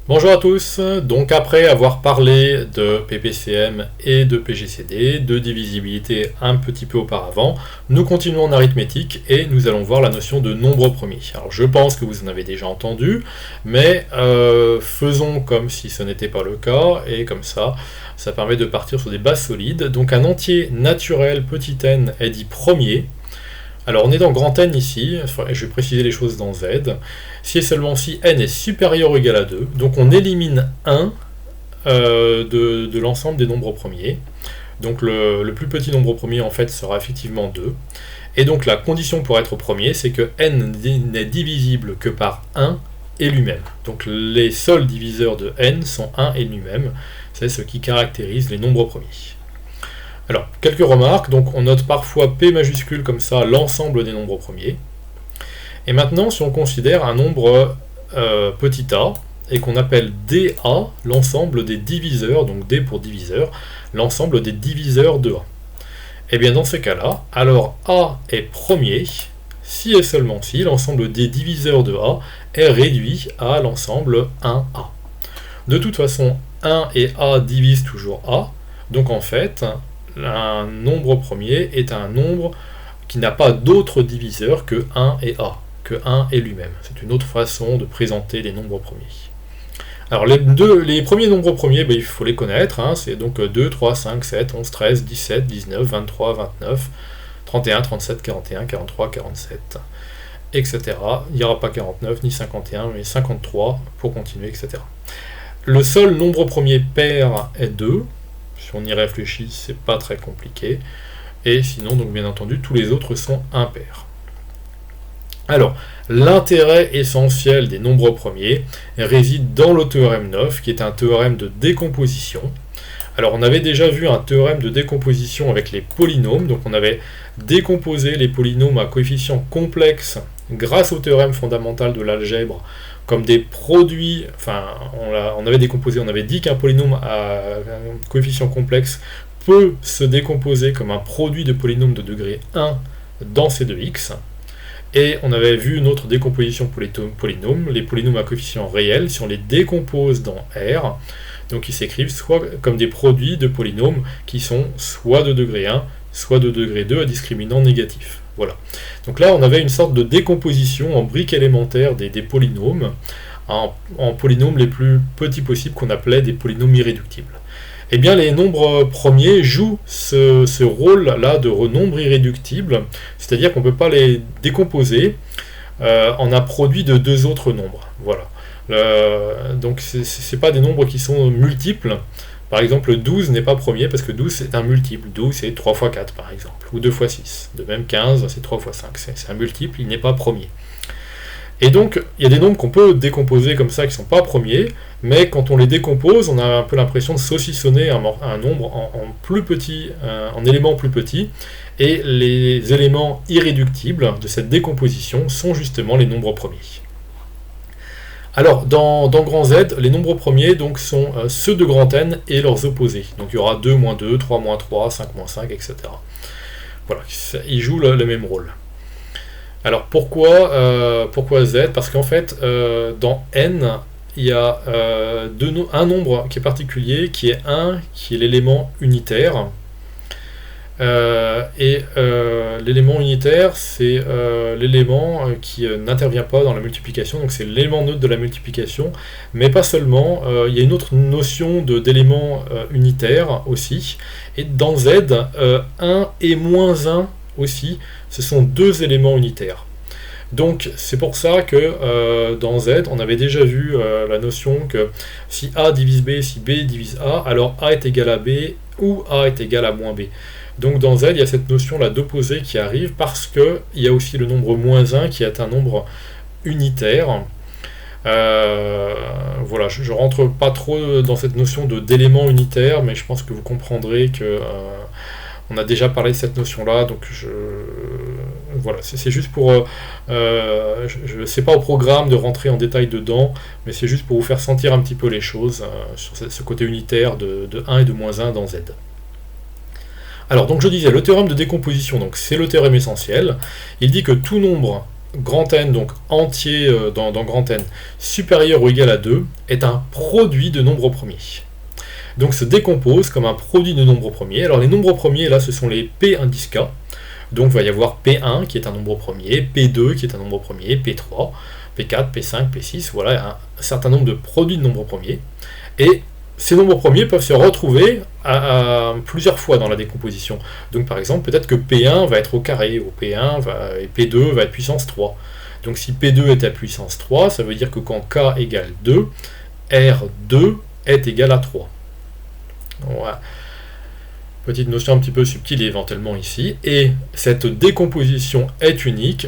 Bonjour à tous, donc après avoir parlé de PPCM et de PGCD, de divisibilité un petit peu auparavant, nous continuons en arithmétique et nous allons voir la notion de nombre premier. Alors je pense que vous en avez déjà entendu, mais faisons comme si ce n'était pas le cas, et comme ça permet de partir sur des bases solides. Donc un entier naturel petit n est dit premier. Alors on est dans grand N ici, je vais préciser les choses dans Z, si et seulement si n est supérieur ou égal à 2, donc on élimine 1 de l'ensemble des nombres premiers, donc le plus petit nombre premier en fait sera effectivement 2, et donc la condition pour être premier c'est que n n'est divisible que par 1 et lui-même, donc les seuls diviseurs de n sont 1 et lui-même, c'est ce qui caractérise les nombres premiers. Alors, quelques remarques, donc on note parfois P majuscule comme ça l'ensemble des nombres premiers. Et maintenant, si on considère un nombre petit a, et qu'on appelle dA, l'ensemble des diviseurs, donc D pour diviseur, l'ensemble des diviseurs de A. Et bien dans ces cas-là, alors A est premier, si et seulement si l'ensemble des diviseurs de A est réduit à l'ensemble 1A. De toute façon, 1 et A divisent toujours A, donc en fait, un nombre premier est un nombre qui n'a pas d'autre diviseur que 1 et A, que 1 et lui-même. C'est une autre façon de présenter les nombres premiers. Alors les premiers nombres premiers, il faut les connaître, c'est donc 2, 3, 5, 7, 11, 13, 17, 19, 23, 29, 31, 37, 41, 43, 47, etc. Il n'y aura pas 49 ni 51, mais 53 pour continuer, etc. Le seul nombre premier pair est 2, si on y réfléchit, c'est pas très compliqué. Et sinon, donc bien entendu, tous les autres sont impairs. Alors, l'intérêt essentiel des nombres premiers réside dans le théorème 9, qui est un théorème de décomposition. Alors, on avait déjà vu un théorème de décomposition avec les polynômes, donc on avait décomposé les polynômes à coefficients complexes grâce au théorème fondamental de l'algèbre, comme des produits, on avait décomposé, on avait dit qu'un polynôme à coefficient complexe peut se décomposer comme un produit de polynômes de degré 1 dans C2x, et on avait vu une autre décomposition pour les polynômes, les polynômes à coefficient réel, si on les décompose dans R, donc ils s'écrivent soit comme des produits de polynômes qui sont soit de degré 1, soit de degré 2 à discriminant négatif. Voilà. Donc là, on avait une sorte de décomposition en briques élémentaires des polynômes, en polynômes les plus petits possibles qu'on appelait des polynômes irréductibles. Eh bien, les nombres premiers jouent ce rôle-là de nombre irréductible, c'est-à-dire qu'on ne peut pas les décomposer en un produit de deux autres nombres. Voilà. Donc, ce n'est pas des nombres qui sont multiples. Par exemple, 12 n'est pas premier parce que 12 c'est un multiple. 12 c'est 3 fois 4 par exemple, ou 2 fois 6. De même 15 c'est 3 fois 5. C'est un multiple, il n'est pas premier. Et donc, il y a des nombres qu'on peut décomposer comme ça qui ne sont pas premiers, mais quand on les décompose, on a un peu l'impression de saucissonner un nombre en éléments plus petits, et les éléments irréductibles de cette décomposition sont justement les nombres premiers. Alors, dans grand Z, les nombres premiers donc, sont ceux de grand N et leurs opposés. Donc il y aura 2, moins 2, 3, moins 3, 5, moins 5, etc. Voilà, ils jouent le même rôle. Alors pourquoi Z? Parce qu'en fait, dans N, il y a un nombre qui est particulier, qui est 1, qui est l'élément unitaire. L'élément unitaire, c'est l'élément qui n'intervient pas dans la multiplication, donc c'est l'élément neutre de la multiplication, mais pas seulement, il y a une autre notion d'élément unitaire aussi, et dans Z, 1 et moins 1 aussi, ce sont deux éléments unitaires. Donc c'est pour ça que dans Z, on avait déjà vu la notion que si A divise B, si B divise A, alors A est égal à B ou A est égal à moins B. Donc dans Z, il y a cette notion-là d'opposé qui arrive parce qu'il y a aussi le nombre moins 1 qui est un nombre unitaire. Voilà, je ne rentre pas trop dans cette notion d'élément unitaire, mais je pense que vous comprendrez que on a déjà parlé de cette notion-là, donc voilà, c'est juste pour... c'est pas au programme de rentrer en détail dedans, mais c'est juste pour vous faire sentir un petit peu les choses sur ce côté unitaire de 1 et de moins 1 dans Z. Alors, donc je disais, le théorème de décomposition, donc c'est le théorème essentiel. Il dit que tout nombre grand N, donc entier dans grand N, supérieur ou égal à 2, est un produit de nombres premiers. Donc se décompose comme un produit de nombres premiers. Alors les nombres premiers, là, ce sont les P indice K. Donc il va y avoir P1 qui est un nombre premier, P2 qui est un nombre premier, P3, P4, P5, P6, voilà un certain nombre de produits de nombres premiers. Et ces nombres premiers peuvent se retrouver à plusieurs fois dans la décomposition. Donc par exemple, peut-être que P1 va être au carré, ou et P2 va être puissance 3. Donc si P2 est à puissance 3, ça veut dire que quand K égale 2, R2 est égal à 3. Voilà. Petite notion un petit peu subtile éventuellement ici. Et cette décomposition est unique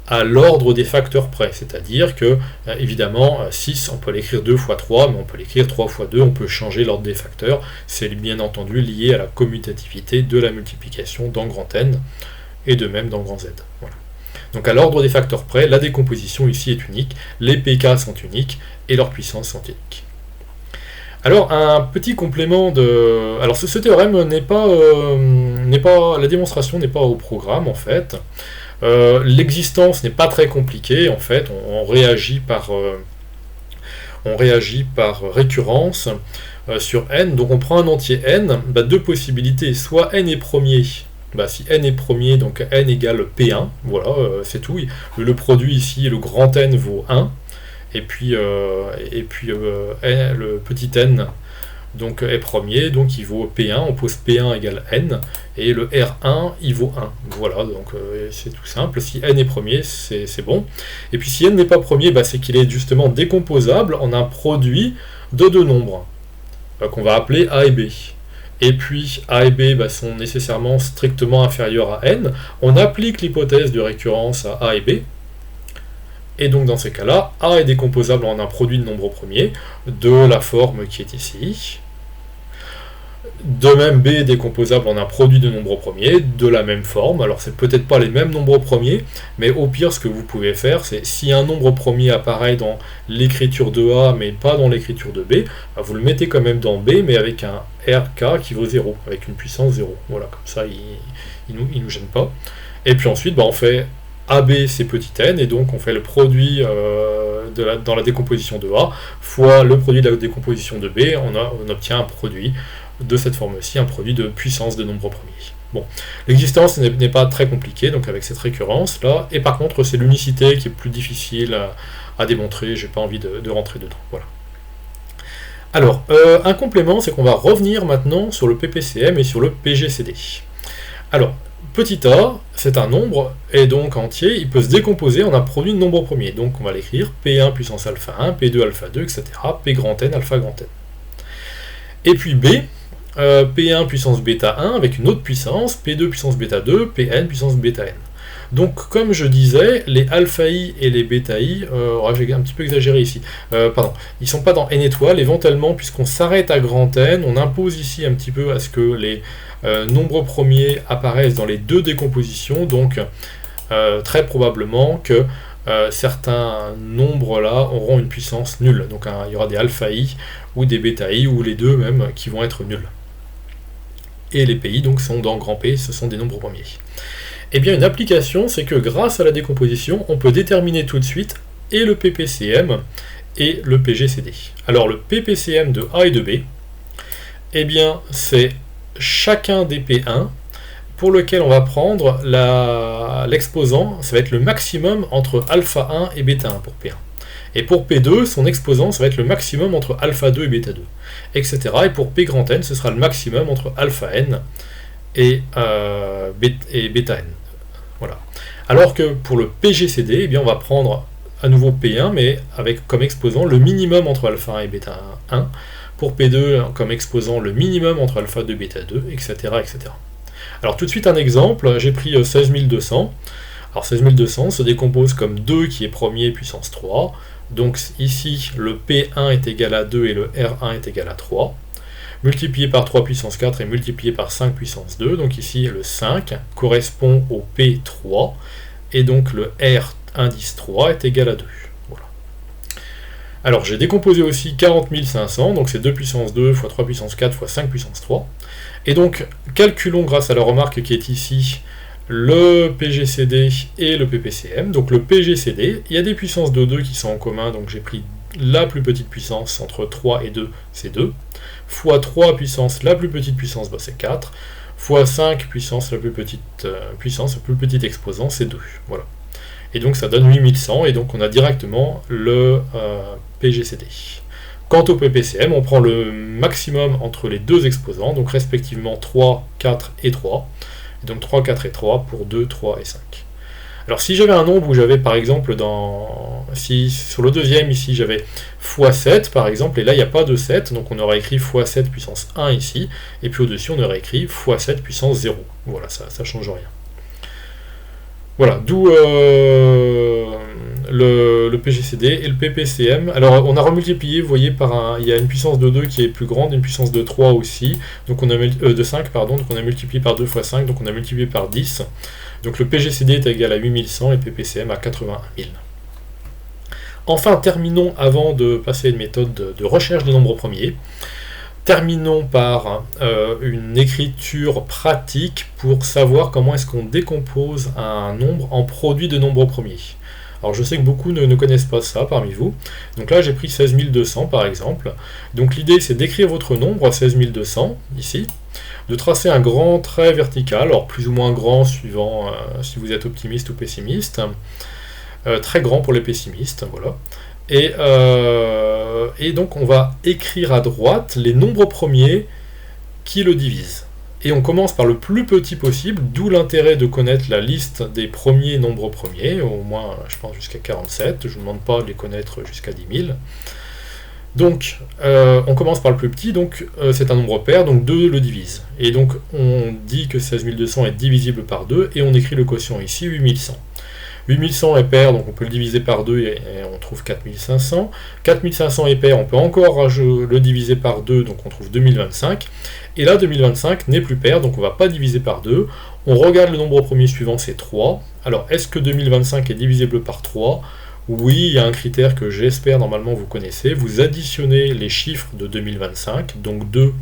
à l'ordre des facteurs près. C'est-à-dire que, évidemment, 6, on peut l'écrire 2 fois 3, mais on peut l'écrire 3 fois 2, on peut changer l'ordre des facteurs. C'est bien entendu lié à la commutativité de la multiplication dans grand N, et de même dans grand Z. Voilà. Donc à l'ordre des facteurs près, la décomposition ici est unique, les pk sont uniques, et leurs puissances sont uniques. Alors, un petit complément de... Alors, ce théorème n'est pas... La démonstration n'est pas au programme, en fait. L'existence n'est pas très compliquée, en fait. On réagit par récurrence sur n. Donc, on prend un entier n. Deux possibilités. Soit n est premier. Si n est premier, donc n égale P1. Voilà, c'est tout. Le produit ici, le grand N vaut 1. Et puis le petit n donc est premier, donc il vaut P1, on pose P1 égale n, et le R1 il vaut 1. Voilà, donc c'est tout simple. Si n est premier, c'est bon. Et puis si n n'est pas premier, c'est qu'il est justement décomposable en un produit de deux nombres, qu'on va appeler A et B. Et puis A et B sont nécessairement strictement inférieurs à n. On applique l'hypothèse de récurrence à A et B. Et donc dans ces cas-là, A est décomposable en un produit de nombres premiers de la forme qui est ici. De même, B est décomposable en un produit de nombres premiers de la même forme. Alors c'est peut-être pas les mêmes nombres premiers, mais au pire ce que vous pouvez faire, c'est si un nombre premier apparaît dans l'écriture de A mais pas dans l'écriture de B, vous le mettez quand même dans B mais avec un RK qui vaut 0, avec une puissance 0. Voilà, comme ça il nous gêne pas. Et puis ensuite on fait AB c'est petit n, et donc on fait le produit dans la décomposition de A fois le produit de la décomposition de B, on obtient un produit de cette forme-ci, un produit de puissance de nombres premiers. Bon, l'existence n'est pas très compliquée, donc avec cette récurrence là, et par contre c'est l'unicité qui est plus difficile à démontrer, j'ai pas envie de rentrer dedans. Voilà. Alors, un complément, c'est qu'on va revenir maintenant sur le PPCM et sur le PGCD. Alors, petit a, c'est un nombre, et donc entier, il peut se décomposer en un produit de nombres premiers. Donc on va l'écrire P1 puissance alpha 1, P2 alpha 2, etc. P grand N, alpha grand N. Et puis B, P1 puissance bêta 1 avec une autre puissance, P2 puissance bêta 2, Pn puissance bêta n. Donc comme je disais, les alpha i et les bêta i, j'ai un petit peu exagéré ici, pardon, ils ne sont pas dans n étoiles, éventuellement puisqu'on s'arrête à grand N, on impose ici un petit peu à ce que les nombres premiers apparaissent dans les deux décompositions, donc très probablement que certains nombres là auront une puissance nulle, donc il y aura des alpha i ou des bêta i, ou les deux même, qui vont être nuls. Et les pi donc sont dans grand P, ce sont des nombres premiers. Eh bien une application, c'est que grâce à la décomposition, on peut déterminer tout de suite et le PPCM et le PGCD. Alors le PPCM de A et de B, eh bien c'est chacun des P1 pour lequel on va prendre l'exposant, ça va être le maximum entre alpha 1 et bêta 1 pour P1. Et pour P2, son exposant, ça va être le maximum entre alpha 2 et bêta 2, etc. Et pour P grand N, ce sera le maximum entre alpha n et bêta n. Voilà. Alors que pour le PGCD, eh bien, on va prendre à nouveau P1, mais avec comme exposant le minimum entre alpha 1 et bêta 1. Pour P2, comme exposant le minimum entre alpha 2 et bêta 2, etc., etc. Alors tout de suite un exemple, j'ai pris 16200. Alors 16200 se décompose comme 2 qui est premier puissance 3. Donc ici, le P1 est égal à 2 et le R1 est égal à 3. Multiplié par 3 puissance 4 et multiplié par 5 puissance 2. Donc ici, le 5 correspond au P3. Et donc le R indice 3 est égal à 2. Voilà. Alors j'ai décomposé aussi 40 500. Donc c'est 2 puissance 2 fois 3 puissance 4 fois 5 puissance 3. Et donc calculons grâce à la remarque qui est ici le PGCD et le PPCM. Donc le PGCD, il y a des puissances de 2 qui sont en commun, donc j'ai pris la plus petite puissance entre 3 et 2, c'est 2, fois 3 puissance, la plus petite puissance, c'est 4, fois 5 puissance, la plus petite puissance, le plus petit exposant, c'est 2. Voilà. Et donc ça donne 8100, et donc on a directement le PGCD. Quant au PPCM, on prend le maximum entre les deux exposants, donc respectivement 3, 4 et 3. Et donc 3, 4 et 3 pour 2, 3 et 5. Alors si j'avais un nombre où j'avais par exemple sur le deuxième ici j'avais x7 par exemple, et là il n'y a pas de 7, donc on aurait écrit x7 puissance 1 ici, et puis au-dessus on aurait écrit x7 puissance 0. Voilà, ça ne change rien. Voilà, d'où le PGCD et le PPCM. Alors on a remultiplié, vous voyez, il y a une puissance de 2 qui est plus grande, une puissance de 3 aussi, donc on a de 5, pardon, donc on a multiplié par 2 fois 5, donc on a multiplié par 10. Donc le PGCD est égal à 8100 et PPCM à 81 000. Enfin, terminons, avant de passer à une méthode de recherche des nombres premiers, terminons par une écriture pratique pour savoir comment est-ce qu'on décompose un nombre en produit de nombres premiers. Alors je sais que beaucoup ne connaissent pas ça parmi vous. Donc là j'ai pris 16200 par exemple. Donc l'idée c'est d'écrire votre nombre 16200 ici, de tracer un grand trait vertical, alors plus ou moins grand suivant si vous êtes optimiste ou pessimiste, très grand pour les pessimistes, voilà. Et donc on va écrire à droite les nombres premiers qui le divisent. Et on commence par le plus petit possible, d'où l'intérêt de connaître la liste des premiers nombres premiers, au moins je pense jusqu'à 47, je ne vous demande pas de les connaître jusqu'à 10 000. Donc on commence par le plus petit, donc c'est un nombre pair, donc 2 le divise. Et donc on dit que 16200 est divisible par 2, et on écrit le quotient ici, 8100. 8100 est pair, donc on peut le diviser par 2 et on trouve 4500. 4500 est pair, on peut encore le diviser par 2, donc on trouve 2025. Et là, 2025 n'est plus pair, donc on ne va pas diviser par 2. On regarde le nombre premier suivant, c'est 3. Alors, est-ce que 2025 est divisible par 3 ? Oui, il y a un critère que j'espère normalement vous connaissez. Vous additionnez les chiffres de 2025, donc 2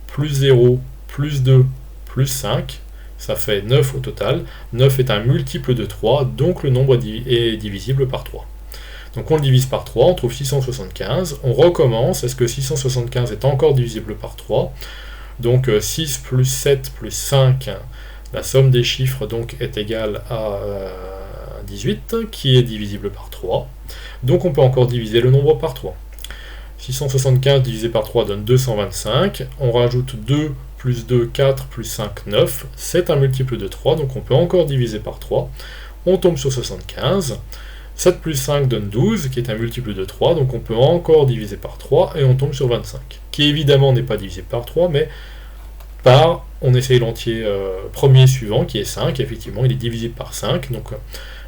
plus 0 plus 2 plus 5. Ça fait 9 au total. 9 est un multiple de 3, donc le nombre est divisible par 3. Donc on le divise par 3, on trouve 675. On recommence. Est-ce que 675 est encore divisible par 3 ? Donc 6 plus 7 plus 5, la somme des chiffres donc est égale à 18, qui est divisible par 3. Donc on peut encore diviser le nombre par 3. 675 divisé par 3 donne 225. On rajoute 2 plus 2, 4 plus 5, 9. C'est un multiple de 3, donc on peut encore diviser par 3. On tombe sur 75. 7 plus 5 donne 12, qui est un multiple de 3, donc on peut encore diviser par 3, et on tombe sur 25, qui évidemment n'est pas divisé par 3, mais par, on essaye l'entier premier suivant, qui est 5, effectivement il est divisible par 5, donc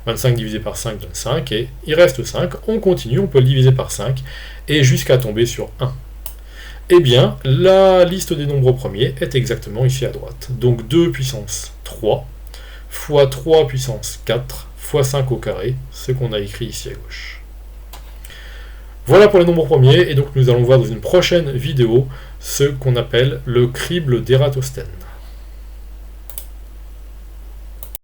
25 divisé par 5 donne 5, et il reste 5, on continue, on peut le diviser par 5, et jusqu'à tomber sur 1. Eh bien, la liste des nombres premiers est exactement ici à droite, donc 2 puissance 3, fois 3 puissance 4, fois 5 au carré, ce qu'on a écrit ici à gauche. Voilà pour les nombres premiers, et donc nous allons voir dans une prochaine vidéo ce qu'on appelle le crible d'Ératosthène.